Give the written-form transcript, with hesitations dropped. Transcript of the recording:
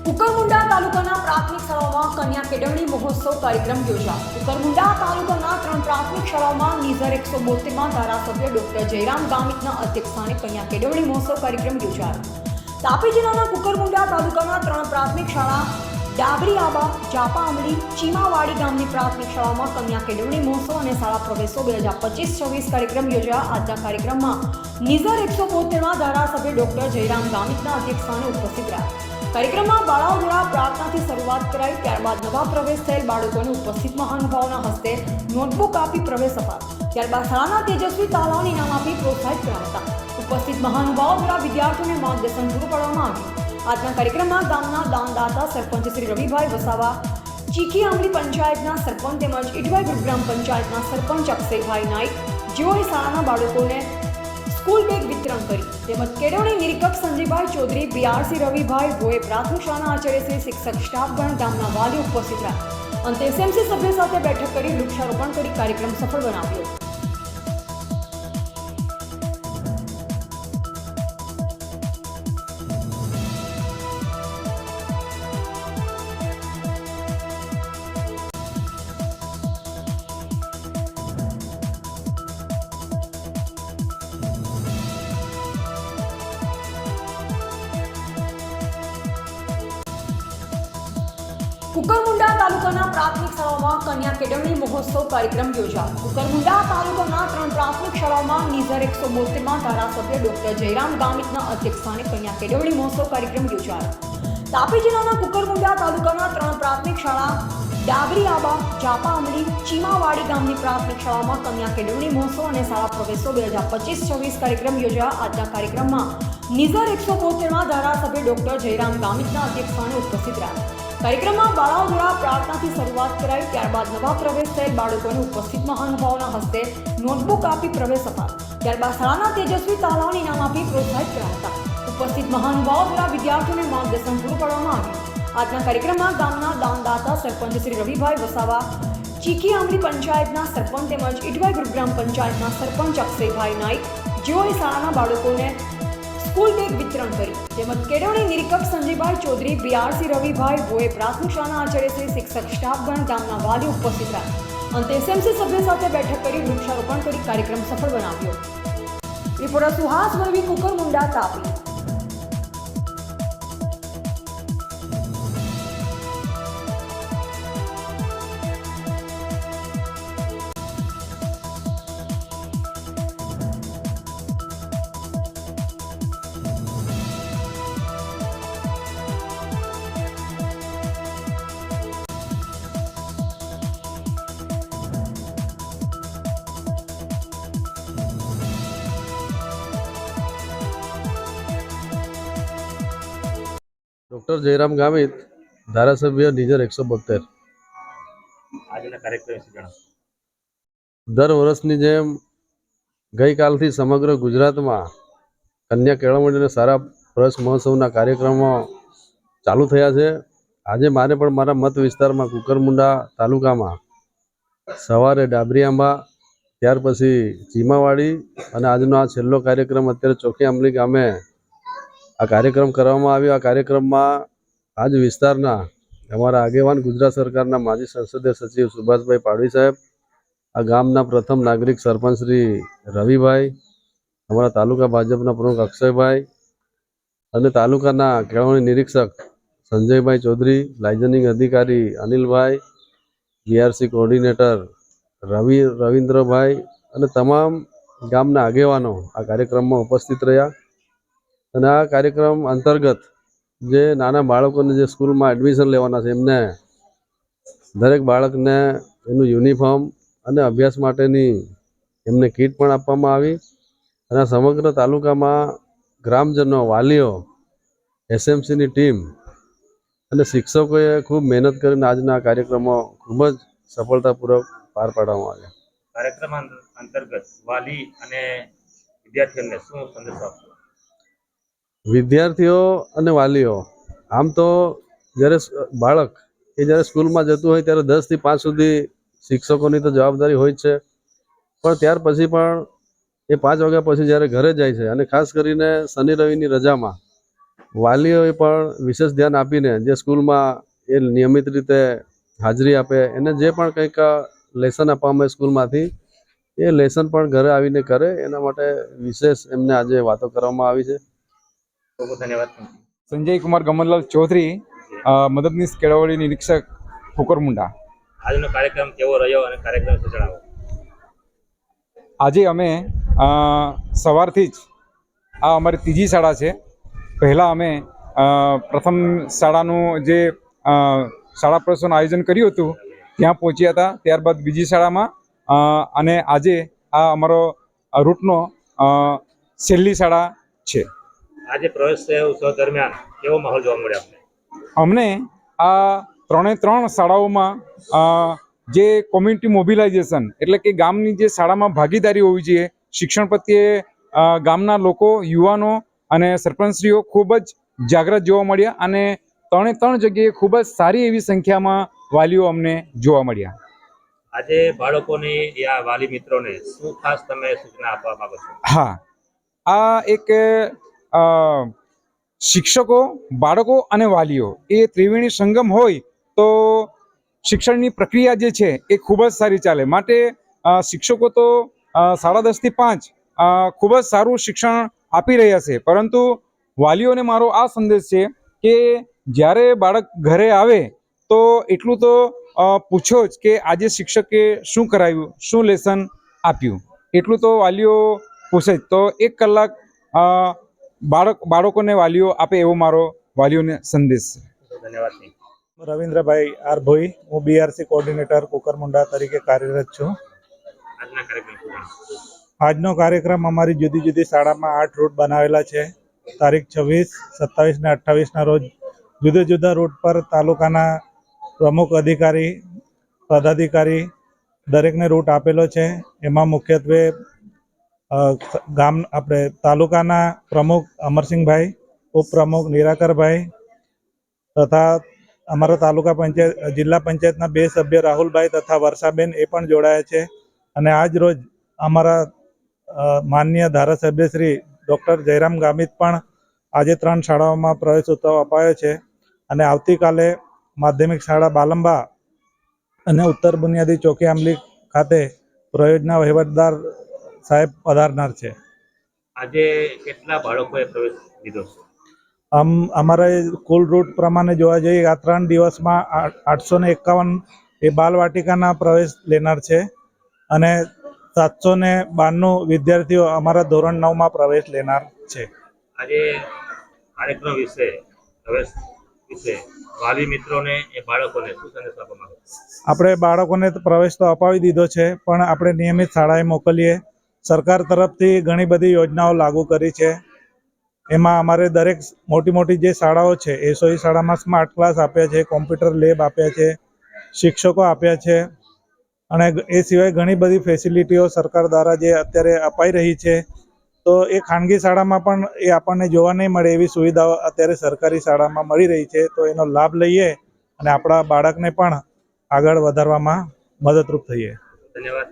કુકરમુંડા તાલુકાના પ્રાથમિક શાળાઓમાં કન્યા કેળવણી મહોત્સવ કાર્યક્રમ યોજાયો। કુકરમુંડા તાલુકાના 3 પ્રાથમિક શાળાઓમાં નિઝર 172માં ધારાસભ્ય ડોક્ટર જયરામ ગામિતના અધ્યક્ષસ્થાને કન્યા કેળવણી મહોત્સવ કાર્યક્રમ યોજાયો। તાપી જિલ્લાના કુકરમુંડા તાલુકાના 3 પ્રાથમિક શાળા ડાબરી આબા, જાપા અમલી, ચીમાવાડી ગામની પ્રાથમિક શાળામાં કન્યા કેળવણી મહોત્સવ અને શાળા પ્રવેશો 2025-26 કાર્યક્રમ યોજાયા। આજના કાર્યક્રમમાં નિઝર 172માં ધારાસભ્ય ડોક્ટર જયરામ ગામિતના અધ્યક્ષસ્થાને ઉપસ્થિત રહ્યા। કાર્યક્રમમાં બાળાઓ દ્વારા પ્રાર્થનાથી શરૂઆત કરાઈ। ત્યારબાદ નવા પ્રવેશ થયેલ બાળકોને ઉપસ્થિત મહાનુભાવોના હસ્તે નોટબુક આપી પ્રવેશ અપાયો। ત્યારબાદ શાળાના તેજસ્વી તાલાઓને ઇનામ આપી પ્રોત્સાહિત કર્યા હતા। ઉપસ્થિત મહાનુભાવો દ્વારા વિદ્યાર્થીઓને માર્ગદર્શન પૂરું પાડવામાં આવ્યું। આજના કાર્યક્રમમાં ગામના દાનદાતા સરપંચ શ્રી રવિભાઈ વસાવા, ચીખી આંબલી પંચાયતના સરપંચ તેમજ ઇટવાઈ ગુરુગ્રામ પંચાયતના સરપંચ અક્ષયભાઈ નાઈક, જેઓએ શાળાના બાળકોને સ્કૂલ બેગ વિતરણ કરી, તેમજ કેળવણી નિરીક્ષક સંજયભાઈ ચૌધરી, બીઆરસી રવિભાઈ ભોએ, પ્રાથમિક શાળાના આચાર્યશ્રી, શિક્ષક સ્ટાફગણ, ગામના વાલીઓ ઉપસ્થિત રહ્યા। અંતે એસએમસી સભ્યો સાથે બેઠક કરી વૃક્ષારોપણ કરી કાર્યક્રમ સફળ બનાવ્યો। કુકરમુંડા તાલુકાના પ્રાથમિક શાળાઓમાં કન્યા કેળવણી મહોત્સવ કાર્યક્રમ યોજાયો। કુકરમુંડા તાલુકાના 3 પ્રાથમિક શાળાઓમાં નિઝર 172માં ધારાસભ્ય ડોક્ટર જયરામ ગામિતના અધ્યક્ષસ્થાને કન્યા કેળવણી મહોત્સવ કાર્યક્રમ યોજાયો। તાપી જિલ્લાના કુકરમુંડા તાલુકાના 3 પ્રાથમિક શાળા ડાબરી આબા, જાપા અમલી, ચીમાવાડી ગામની પ્રાથમિક શાળામાં કન્યા કેળવણી મહોત્સવ અને શાળા પ્રવેશો 2025-26 કાર્યક્રમ યોજાયા। આજના કાર્યક્રમમાં નિઝર 172માં ધારાસભ્ય ડોક્ટર જયરામ ગામિતના અધ્યક્ષસ્થાને ઉપસ્થિત રહ્યા। કાર્યક્રમમાં બાળાઓ દ્વારા પ્રાર્થનાથી શરૂઆત કરાઈ। ત્યારબાદ નવા પ્રવેશ થયેલ બાળકોને ઉપસ્થિત મહાનુભાવોના હસ્તે નોટબુક આપી પ્રવેશ અપાયો। ત્યારબાદ શાળાના તેજસ્વી તાલાઓને ઇનામ આપી પ્રોત્સાહિત કર્યા હતા। ઉપસ્થિત મહાનુભાવો દ્વારા વિદ્યાર્થીઓને માર્ગદર્શન પૂરું પાડવામાં આવ્યું। આજના કાર્યક્રમમાં ગામના દાનદાતા સરપંચ શ્રી રવિભાઈ વસાવા, ચીખી આંબલી પંચાયતના સરપંચ તેમજ ઇટવાઈ ગુરુગ્રામ પંચાયતના સરપંચ અક્ષયભાઈ નાઈક, જેઓએ શાળાના બાળકોને સ્કૂલ બેગ વિતરણ કરી, તેમજ કેળવણી નિરીક્ષક સંજયભાઈ ચૌધરી, બીઆરસી રવિભાઈ ભોએ, પ્રાથમિક શાળાના આચાર્યશ્રી, શિક્ષક સ્ટાફગણ, ગામના વાલીઓ ઉપસ્થિત રહ્યા। અંતે એસએમસી સભ્યો સાથે બેઠક કરી વૃક્ષારોપણ કરી કાર્યક્રમ સફળ બનાવ્યો। રિપોર્ટર સુહાસ વરવી, કુકરમુંડા, તાપી। ડૉક્ટર જયરામ ગામિત, ધારાસભ્ય નિઝર 172। આજના કાર્યક્રમ વિશે જણાવો। દર વર્ષની જેમ ગઈકાલથી સમગ્ર ગુજરાતમાં કન્યા કેળવણી અને શાળા પ્રવેશ મહોત્સવના કાર્યક્રમો ચાલુ થયા છે। આજે મારે પણ મારા મત વિસ્તારમાં કુકરમુંડા તાલુકામાં સવારે ડાબરી આંબા, ત્યાર પછી ચીમાવાડી અને આજનો આ છેલ્લો કાર્યક્રમ અત્યારે ચોખી આંબલી ગામે આ કાર્યક્રમ કરવામાં આવ્યો। આ કાર્યક્રમમાં આજ વિસ્તારના અમારા આગેવાન ગુજરાત સરકારના માજી સંસદીય સચિવ સુભાષભાઈ પાડવી સાહેબ, આ ગામના પ્રથમ નાગરિક સરપંચ શ્રી રવિભાઈ, અમારા તાલુકા ભાજપના પ્રમુખ અક્ષયભાઈ અને તાલુકાના કેળવણી નિરીક્ષક સંજયભાઈ ચૌધરી, લાયઝનિંગ અધિકારી અનિલભાઈ, બીઆરસી કોઓર્ડિનેટર રવિન્દ્રભાઈ અને તમામ ગામના આગેવાનો આ કાર્યક્રમમાં ઉપસ્થિત રહ્યા। અને આ કાર્યક્રમ અંતર્ગત જે નાના બાળકોને જે સ્કૂલમાં એડમિશન લેવાના છે એમને દરેક બાળકને એનું યુનિફોર્મ અને અભ્યાસ માટેની એમને કીટ પણ આપવામાં આવી। અને સમગ્ર તાલુકામાં ગ્રામજનો, વાલીઓ, એસએમસીની ટીમ અને શિક્ષકોએ ખૂબ મહેનત કરીને આજના કાર્યક્રમો ખૂબ જ સફળતાપૂર્વક પાર પાડવામાં આવ્યા। કાર્યક્રમ અંતર્ગત વાલી અને વિદ્યાર્થીઓને શું સંદેશો આપશો? વિદ્યાર્થીઓ અને વાલીઓ, આમ તો જ્યારે બાળક જ્યારે સ્કૂલમાં જતું હોય ત્યારે 10 થી 5 સુધી શિક્ષકોની તો જવાબદારી હોય જ છે, પણ ત્યાર પછી પણ એ 5 વાગ્યા પછી જ્યારે ઘરે જાય છે અને ખાસ કરીને શનિ રવિની રજામાં વાલીઓએ પણ વિશેષ ધ્યાન આપીને જે સ્કૂલમાં એ નિયમિત રીતે હાજરી આપે, એને જે પણ કંઈક લેસન આપવામાં આવે સ્કૂલમાંથી એ લેસન પણ ઘરે આવીને કરે, એના માટે વિશેષ એમને આજે વાતો કરવામાં આવી છે. ખૂબ ખૂબ ધન્યવાદ. સંજય કુમાર ગમનલાલ ચૌધરી, મદદનીશ કેળવણી નિરીક્ષક, કુકરમુંડા. આજનો કાર્યક્રમ કેવો રહ્યો અને કાર્યક્રમ વિશે જણાવો. આજે અમે સવારથી જ આ અમારી ત્રીજી શાળા છે. પહેલાં અમે પ્રથમ શાળાનું જે શાળા પ્રવેશનું આયોજન કર્યું હતું ત્યાં પહોંચ્યા હતા. ત્યારબાદ બીજી શાળામાં અને આજે આ અમારો રૂટનો છેલ્લી શાળા છે. આજે પ્રવેશ ઉત્સવ દરમિયાન કેવો માહોલ જોવા મળ્યો અમને આ ત્રણ શાળાઓમાં જે કોમ્યુનિટી મોબિલાઇઝેશન એટલે કે ગામની જે શાળામાં ભાગીદારી હોવી જોઈએ, શિક્ષણ પ્રત્યે ગામના લોકો, યુવાનો અને સરપંચશ્રીઓ ખૂબ જ જાગૃત જોવા મળ્યા અને ત્રણ જગ્યાએ ખૂબ જ સારી એવી સંખ્યામાં વાલીઓ અમને જોવા મળ્યા. આજે બાળકોની યા વાલી મિત્રોને શું ખાસ તમે સૂચના આપવા માંગો છો? હા, આ એક શિક્ષકો, બાળકો અને વાલીઓ એ ત્રિવેણી સંગમ હોય તો શિક્ષણની પ્રક્રિયા જે છે એ ખૂબ જ સારી ચાલે. માટે શિક્ષકો તો 10:30 થી 5 ખૂબ જ સારું શિક્ષણ આપી રહ્યા છે, પરંતુ વાલીઓને મારો આ સંદેશ છે કે જ્યારે બાળક ઘરે આવે તો એટલું તો પૂછો જ કે આજે શિક્ષકે શું કરાવ્યું, શું લેસન આપ્યું, એટલું તો વાલીઓ પૂછે જ. તો 1 કલાક બાળકોને વાલીઓ આપે એવો મારો વાલીઓને સંદેશ છે. ધન્યવાદ. રવિન્દ્રભાઈ આર ભોઈ, હું બીઆરસી કોઓર્ડિનેટર કુકરમુંડા તરીકે કાર્યરત છું. આજના કાર્યક્રમ આજનો કાર્યક્રમ અમારી જુદી જુદી શાળામાં 8 રૂટ બનાવેલા છે. તારીખ 26, 27 ને 28ના રોજ જુદા જુદા રૂટ પર તાલુકાના પ્રમુખ અધિકારી, પદાધિકારી દરેકને રૂટ આપેલો છે. એમાં મુખ્યત્વે આપણે તાલુકાના પ્રમુખ અમરસિંહભાઈ, ઉપપ્રમુખ નિરાકરભાઈ તથા અમારા તાલુકા પંચાયત, જિલ્લા પંચાયતના 2 સભ્ય રાહુલભાઈ તથા વર્ષાબેન એ પણ જોડાયા છે. અને આજ રોજ અમારા માનનીય ધારાસભ્ય શ્રી ડૉક્ટર જયરામ ગામિત પણ આજે 3 શાળાઓમાં પ્રવેશ ઉત્સવ અપાયો છે. અને આવતીકાલે માધ્યમિક શાળા બાલંબા અને ઉત્તર બુનિયાદી ચોકી આંબલી ખાતે પ્રયોજના વહીવટદાર સાહેબ પધારનાર છે. આજે કેટલા બાળકોએ પ્રવેશ લીધો છે? અમારા કુલ રૂટ પ્રમાણે જોવા જઈએ આ 3 દિવસમાં 851 એ બાલવાટિકાના પ્રવેશ લેનાર છે અને 792 વિદ્યાર્થીઓ અમારા ધોરણ 9માં પ્રવેશ લેનાર છે. આજે કાર્યક્રમ વિશે, પ્રવેશ વિશે વાલી મિત્રોને એ બાળકોને શું સંદેશ આપવા માંગો? આપણે બાળકોને પ્રવેશ તો અપાવી દીધો છે, પણ આપણે નિયમિત શાળાએ મોકલીએ. સરકાર તરફથી ઘણી બધી યોજનાઓ લાગુ કરી છે. એમાં અમારે દરેક મોટી જે શાળાઓ છે, એસઓઈ શાળામાં સ્માર્ટ ક્લાસ આપ્યા છે, કોમ્પ્યુટર લેબ આપ્યા છે, શિક્ષકો આપ્યા છે અને એ સિવાય ઘણી બધી ફેસિલિટીઓ સરકાર દ્વારા જે અત્યારે અપાઈ રહી છે. તો એ ખાનગી શાળામાં પણ એ આપણને જોવા નહીં મળે એવી સુવિધાઓ અત્યારે સરકારી શાળામાં મળી રહી છે. તો એનો લાભ લઈએ અને આપણા બાળકને પણ આગળ વધારવામાં મદદરૂપ થઈએ. ધન્યવાદ.